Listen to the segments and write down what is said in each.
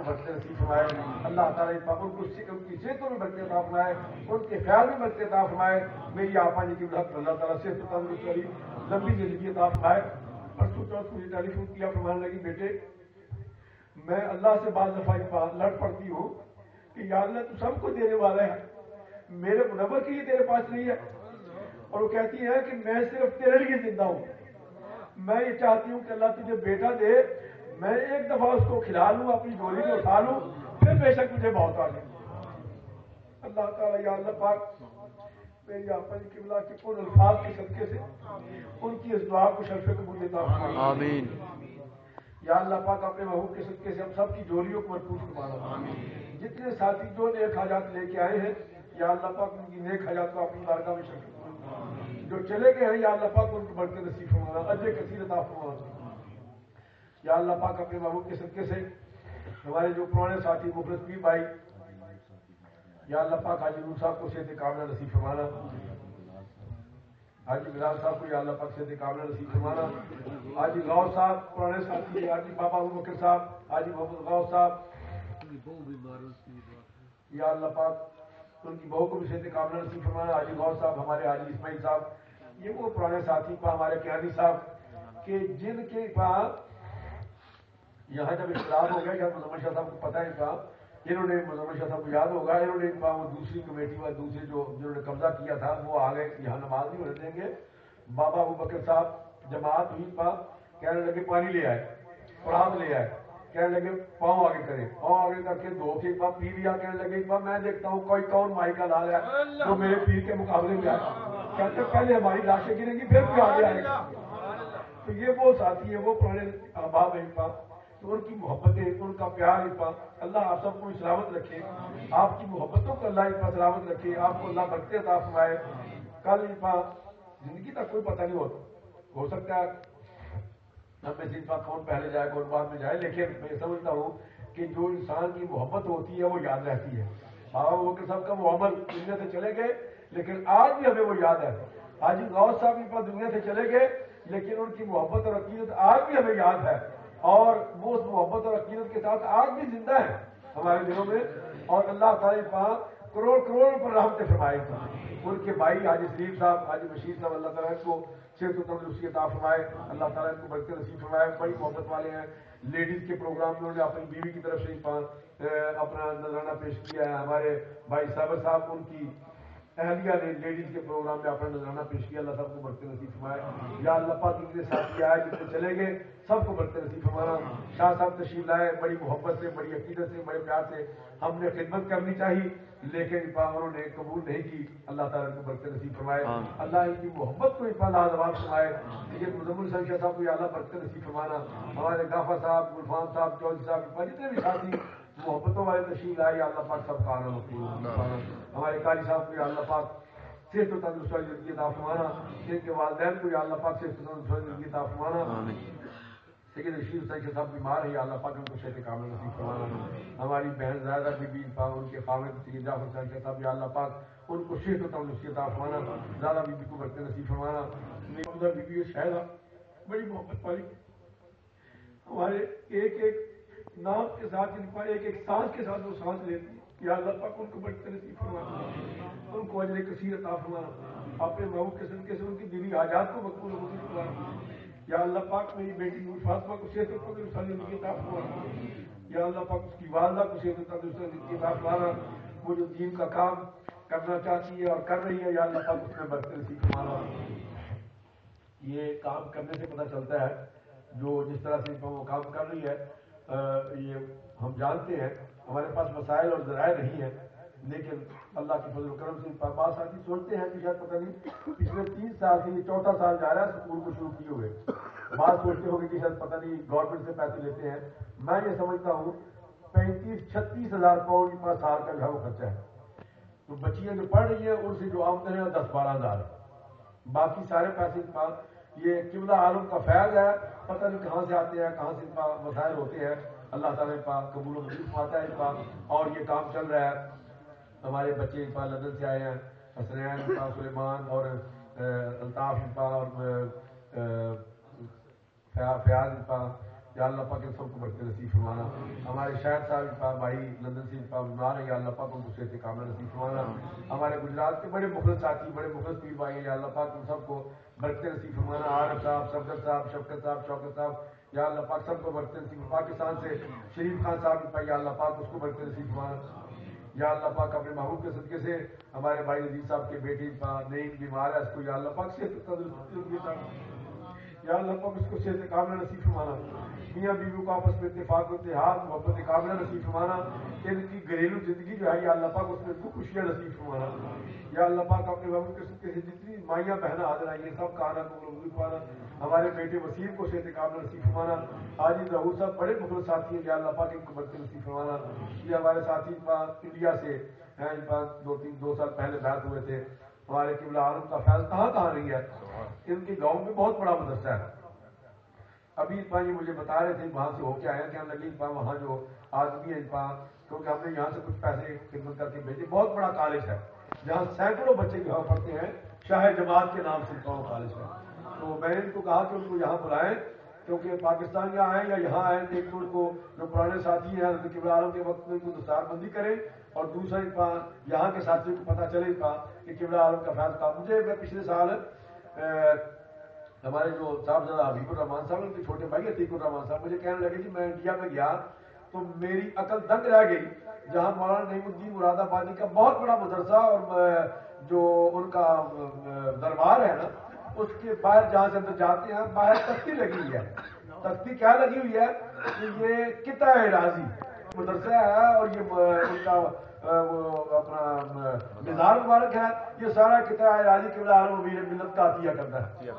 کو برکت نصیب فرمائے. اللہ تعالیٰ ان کو ان کی صحتوں میں برکت عطا فرمائے, ان کے خیال میں برکت عطا فرمائے. میری آپا جی کی برکت اللہ تعالیٰ صحت و تندرستی والی لمبی زندگی عطا فرمائے. پرسوں چوتھ مجھے ٹیلی فون کیا, فرمانے لگی بیٹے میں اللہ سے بعض دفعہ لڑ پڑتی ہوں کہ یا اللہ تو سب کو دینے والا ہے, میرے منور کے لیے تیرے پاس نہیں ہے. اور وہ کہتی ہے کہ میں صرف تیرے لیے زندہ ہوں, میں یہ چاہتی ہوں کہ اللہ تجھے بیٹا دے, میں ایک دفعہ اس کو کھلا لوں, اپنی جولی میں اٹھا لوں, پھر بے شک مجھے بہت آ جائے. اللہ تعالیٰ یا اللہ پاک میری آپا جی قبلہ کے ان الفاظ کے صدقے سے ان کی اس دعا کو شرف قبول عطا فرما. آمین. یا اللہ پاک اپنے محبوب کے صدقے سے ہم سب کی جولیوں کو مرفوع فرمانا. جتنے ساتھی جو نیک حاجات لے کے آئے ہیں یا اللہ پاک ان کی نیک حاجات کو اپنی بارگاہ میں شرف فرما. جو چلے گئے ہیں یا اللہ پاک ان کو برکت نصیب فرمانا, اجر کثیر عطا فرمانا. یا اللہ پاک اپنے محبوب کے صدقے سے ہمارے جو پرانے ساتھی مخلص پیر بھائی یا اللہ پاک حاجی نور صاحب کو صحت کاملہ نصیب فرمانا, حاجی بلال صاحب کو یا اللہ پاک صحت کاملہ نصیب فرمانا, حاجی غوث صاحب پرانے ساتھی, حاجی بابا ابو بکر صاحب, حاجی محمد غوث صاحب یا اللہ پاک ان کی بہو کو بھی صحت کاملہ نصیب فرمانا. حاجی غوث صاحب, ہمارے حاجی اسماعیل صاحب, یہ وہ پرانے ساتھی پا ہمارے قیانی صاحب کہ جن کے پاس یہاں جب اختلاف ہو گیا, شاید مزمل شاہ صاحب کو پتہ ہے کا, انہوں نے مزمل شاہ صاحب کو یاد ہوگا, انہوں نے وہ دوسری کمیٹی والے دوسرے جنہوں نے قبضہ کیا تھا وہ آ گئے یہاں نماز نہیں ہونے دیں گے. بابا ابو بکر صاحب جماعت ہوئی پا کہنے لگے پانی لے آئے, پراد لے آئے, کہنے لگے پاؤں آگے کرے, پاؤں آگے کر کے دھو کے پا پی لیا. کہنے لگے میں دیکھتا ہوں کوئی کون مائی کا لال ہے جو میرے پیر کے مقابلے میں آئے. کہتے پہلے ہماری لاشیں گریں گی پھر کوئی آگے آئے گا. تو یہ وہ ساتھی ہیں, وہ پرانے احباب ہیں پا, تو ان کی محبتیں, ان کا پیار پا اللہ آپ سب کو سلامت رکھے, آپ کی محبتوں کو اللہ پا سلامت رکھے, آپ کو اللہ برکت عطا فرمائے. کل پا زندگی کا کوئی پتہ نہیں ہو سکتا ہے ہم میں سے کون پہلے جائے کون بعد میں جائے, لیکن میں سمجھتا ہوں کہ جو انسان کی محبت ہوتی ہے وہ یاد رہتی ہے. بابا بکر صاحب کا وہ عمل دنیا سے چلے گئے لیکن آج بھی ہمیں وہ یاد ہے. حاجی غوث صاحب بھی دنیا سے چلے گئے لیکن ان کی محبت اور عقیدت آج بھی ہمیں یاد ہے, اور وہ اس محبت اور عقیدت کے ساتھ آج بھی زندہ ہے ہمارے دلوں میں. اور اللہ تعالیٰ کروڑ کروڑ پر رحمت فرمائے. ان کے بھائی حاجی سلیم صاحب, حاجی بشیر صاحب, اللہ تعالیٰ کو صحت و تندرستی عطا فرمائے, اللہ تعالیٰ ان کو برکت نصیب فرمائے. بڑی محبت والے ہیں. لیڈیز کے پروگرام میں انہوں نے اپنی بیوی کی طرف سے اپنا نذرانہ پیش کیا ہے. ہمارے بھائی صابر صاحب ان کی اہلیہ نے لیڈیز کے پروگرام میں اپنا نذرانہ پیش کیا. اللہ سب کو برکت نصیب فرمائے. یا اللہ پاک اتنے ساتھی آئے جتنے چلے گئے سب کو برکت نصیب فرمانا. شاہ صاحب تشریف لائے, بڑی محبت سے, بڑی عقیدت سے, بڑے پیار سے ہم نے خدمت کرنی چاہیے لیکن انہوں نے قبول نہیں کی. اللہ تعالیٰ کو برکت نصیب فرمائے. اللہ ان کی محبت کو لاجواب فرمائے. یہ مزمل شاہ صاحب کو اللہ برکت نصیب فرمانا. ہمارے غافر صاحب, گلفان صاحب, چودھری صاحب, جتنے بھی ساتھی محبتوں والے تشریف لائے اللہ پاک سب کا آنا. ہمارے قاری صاحب کو اللہ پاک صحت و تندرستی والی زندگی عطا فرمانا. ان کے والدین کو اللہ پاک صحت و تندرستی والی زندگی عطا فرمانا. لیکن رشید حسین صاحب بیمار ہے, اللہ پاک ان کو صحت کامل نصیب فرمانا. ہماری بہن زیادہ بی بی ان کے خامد سید جعفر حسین صاحب یا اللہ پاک ان کو صحت و تندرستی عطا فرمانا. زیادہ بی بی کو برکت نصیب فرمانا. بی بی شہزہ بڑی محبت والی, ہمارے ایک ایک نام کے ساتھ ایک ایک سانس کے ساتھ وہ سانس لیتی ہے. یا اللہ پاک ان کو برکت نصیب فرمانا, ان کو اجر کثیر عطا فرمانا. اپنے محبوب کے صدقے سے ان کی دینی حاجات کو مقبول و منظور فرمانا. یا اللہ پاک میری بیٹی نور فاطمہ کو صحت و تندرستی والی زندگی عطا فرمانا. یا اللہ پاک اس کی والدہ کو صحت و تندرستی والی زندگی عطا فرمانا. وہ جو دین کا کام کرنا چاہتی ہے اور کر رہی ہے, یا اللہ پاک اس میں برکت نصیب فرمانا. یہ کام کرنے سے پتہ چلتا ہے جو جس طرح سے وہ کام کر رہی ہے, یہ ہم جانتے ہیں ہمارے پاس وسائل اور ذرائع نہیں ہیں, لیکن اللہ کے فضل و کرم سے بعض ساتھی سوچتے ہیں کہ شاید پتہ نہیں پچھلے 3 سال سے یہ 4تھا سال جا رہا ہے اسکول کو شروع کیے ہوئے. بعض سوچتے ہو کہ شاید پتہ نہیں گورنمنٹ سے پیسے لیتے ہیں. میں یہ سمجھتا ہوں 35-36 ہزار پاؤنڈ پر سال کا جو ہے وہ خرچہ ہے. تو بچیاں جو پڑھ رہی ہیں ان سے جو آمدن ہے 10-12 ہزار, باقی سارے پیسے یہ قبلہ عالم کا فیض ہے. پتہ نہیں کہاں سے آتے ہیں, کہاں سے وسائل ہوتے ہیں. اللہ تعالیٰ پاک قبول و منظور فرماتا ہے پاک, اور یہ کام چل رہا ہے. ہمارے بچے لندن سے آئے ہیں, حسنین سلیمان اور الطاف اور فیاض یا اللہ پاک ان سب کو برکت نصیب فرمانا. ہمارے شہر صاحب بھائی لندن سے بیمار ہیں، یا اللہ پاک ان کو صحت کاملہ نصیب فرمانا. ہمارے گجرات کے بڑے مخلص ساتھی، بڑے مخلص پیر بھائی ہیں، یا اللہ پاک ان سب کو برکت نصیب فرمانا. عارف صاحب، صفدر صاحب، شفقت صاحب، شوکت صاحب، یا اللہ پاک سب کو برکت نصیب. پاکستان سے شریف خان صاحب، یا اللہ پاک اس کو برکت نصیب فرمانا. یا اللہ پاک اپنے محبوب کے صدقے سے ہمارے بھائی عزیز صاحب کے بیٹی نئی بیمار ہے، اس کو یا اللہ پاک صحت یا اللہ پاک اس کو صحت کاملہ نصیب فرمانا. میاں بیوی کو آپس میں اتفاق و اتحاد محبت کاملہ نصیب فرمانا. ان کی گھریلو زندگی جو ہے یا اللہ پاک اس میں کو خوشیاں نصیب فرمانا. یا اللہ پاک اپنے محبوب کے صدقے سے جتنی مائیاں بہنیں حاضر آئی ہیں سب کا آنا کو وجود پانا. ہمارے بیٹے وسیم کو صحت کاملہ نصیب فرمانا. حاجی ظہور صاحب بڑے مخلص ساتھی ہیں، یا اللہ پاک ان کو برکت نصیب فرمانا. یہ ہمارے ساتھی انڈیا سے ہیں، ان پاس 2 سال پہلے بیعت ہوئے تھے. ہمارے قبلہ عالم کا فیض کہاں نہیں ہے. ان کے گاؤں میں بہت بڑا مدرسہ ہے. ابھی یہ مجھے بتا رہے تھے وہاں سے ہو کے آئے کہ ہم لگی وہاں جو آدمی ہے کیونکہ ہم نے یہاں سے کچھ پیسے خدمت کر کے بھیجے. بہت بڑا کالج ہے جہاں سینکڑوں بچے یہاں پڑھتے ہیں، شاہ جماعت کے نام سے کالج ہے. تو میں نے ان کو کہا کہ ان کو یہاں بلائیں، کیونکہ پاکستان یا آئیں یا یہاں آئیں تو ایک تو ان کو جو پرانے ساتھی ہیں حضرت قبلہ عالم کے وقت میں ان کو دستار بندی کریں، اور دوسرا یہاں کے ساتھیوں کو پتہ چلے کہ قبلہ عالم کا فیض تھا. مجھے پچھلے سال ہمارے جو صاحبزادہ حبیب الرحمان صاحب ان کے چھوٹے بھائی عتیق الرحمان صاحب مجھے کہنے لگے کہ میں انڈیا میں گیا تو میری عقل دنگ رہ گئی، جہاں مولانا نعیم الدین مراد آبادی کا بہت بڑا مدرسہ اور جو ان کا دربار ہے نا، اس کے باہر جہاں سے اندر جاتے ہیں باہر تختی لگی ہوئی ہے. تختی کیا لگی ہوئی ہے کہ یہ قطع راضی مدرسہ ہے، اور یہ ان کا وہ اپنا مزار مبارک ہے. یہ سارا قطع راضی قبلہ عالم امیر ملت کا عطیہ کرتا ہے.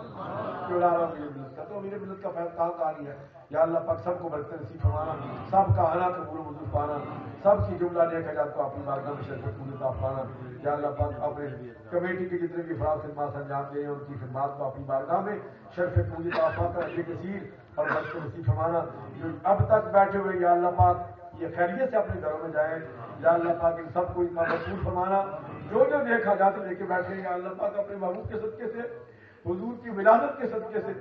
قبلہ عالم امیر ملت کا، تو امیر ملت کا فیض کہاں نہیں ہے. یا اللہ پاک سب کو برکت نصیب فرمانا، سب کا آنا قبول منظور پانا، سب کی جملہ نیک حاجات کو اپنی بارگاہ میں شرکت پوری عطا پانا. یا اللہ پاک اپنے کمیٹی کے جتنے بھی افراد خدمات انجام دے ہیں ان کی خدمات کو اپنی بارگاہ میں شرف پوری عطا کر یہ کثیر اور برکت نصیب فرمانا. جو اب تک بیٹھے ہوئے یا اللہ پاک یہ خیریت سے اپنے گھروں میں جائیں. یا اللہ پاک ان سب کو اتنا مقبول فرمانا. جو نیک حاجات لے کے بیٹھے یا اللہ پاک اپنے محبوب کے صدقے سے، حضور کی ولادت کے صدقے سے،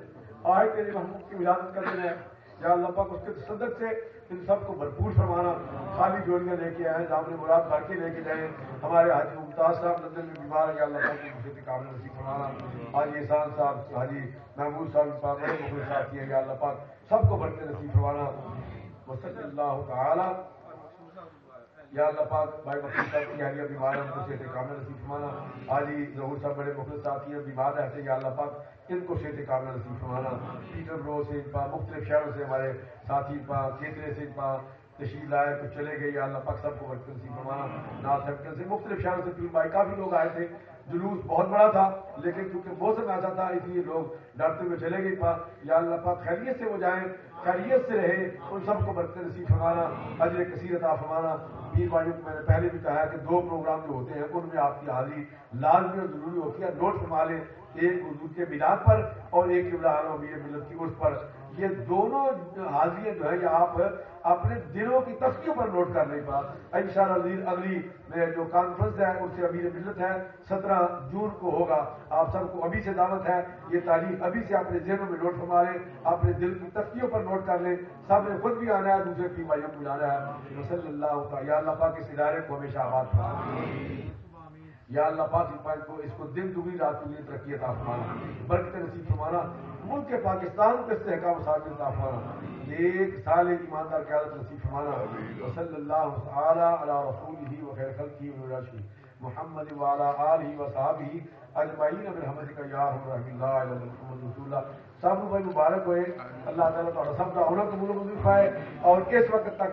آئے تیرے محبوب کی ولادت کا دن ہے، یا اللہ پاک اس کے تصدق سے ان سب کو بھرپور فرمانا. خالی جوڑیاں لے کے آئے، دامن مراد بھر کے لے کے جائیں. ہمارے حاجی ممتاز صاحب لندن میں بیمار ہے، یا اللہ پاک کو صحت کاملہ نصیب فرمانا. حاجی احسان صاحب، حاجی محمود صاحب بڑے مخلص ساتھی ہیں، یا اللہ پاک سب کو برکت نصیب فرمانا. وصلی اللہ تعالی. یا اللہ پاک بھائی وکیل صاحب کی اہلیہ بیمار ہے، ان کو صحت کاملہ نصیب فرمانا. حاجی ظہور صاحب بڑے مخلص ساتھی ہیں، بیمار رہتے ہیں، یا اللہ پاک ان کو صحت کاملہ نصیب فرمانا. پیٹر برو سے مختلف شہروں سے ہمارے ساتھی کیترے سے تشریف لائے تو چلے گئے، یا اللہ پاک سب کو برکت نصیب فرمانا. ناصر ہیمپٹن سے مختلف شہروں سے پیر بھائی کافی لوگ آئے تھے. جلوس بہت بڑا تھا لیکن کیونکہ موسم ایسا تھا اس لیے لوگ ڈرتے ہوئے چلے گئے. یا اللہ پاک خیریت سے وہ جائیں، خیریت سے رہے، ان سب کو برکت نصیب فرمانا، اجر کثیر عطا فرمانا. پیر بھائیوں کو میں نے پہلے بھی کہا کہ 2 پروگرام جو ہوتے ہیں ان میں آپ کی حاضری لازمی اور ضروری ہوتی ہے. نوٹ فرما لیں، ایک حضور کے میلاد پر اور ایک قبلہ عالم امیر ملت کی عرس پر. یہ دونوں حاضریاں جو ہے یہ آپ اپنے دلوں کی تختیوں پر نوٹ کر لیں. انشاءاللہ اگلی جو کانفرنس ہے اس سے امیر ملت ہے 17 جون کو ہوگا. آپ سب کو ابھی سے دعوت ہے، یہ تعلیم ابھی سے اپنے ذہنوں میں نوٹ فرما لیں، اپنے دل کی تختیوں پر نوٹ کر لیں. سب نے خود بھی آنا ہے، دوسرے پیر بھائیوں کو بلانا ہے. صلی اللہ تعالی. یا اللہ پاک اس ادارے کو ہمیشہ آباد فرمائے. یا اللہ پاک اس کو دن دگنی رات دگنی ترقی عطا فرمانا، برکت نصیب فرمانا. ملک پاکستان کو استحکام وسعت عطا فرمانا، ایک سال ایماندار قیادت نصیب فرمانا. وصلی اللہ تعالی علی رسولہ و خیر خلقہ و رسول محمد وعلی آلہ و صحابہ اجمعین برحمتک یا ارحم الراحمین. لا الہ الا محمد رسول اللہ. سب کو بھائی مبارک ہوئے. اللہ تعالیٰ تعالیٰ سب کا ہونا قبول و منظور فرمائے. اور اس وقت تک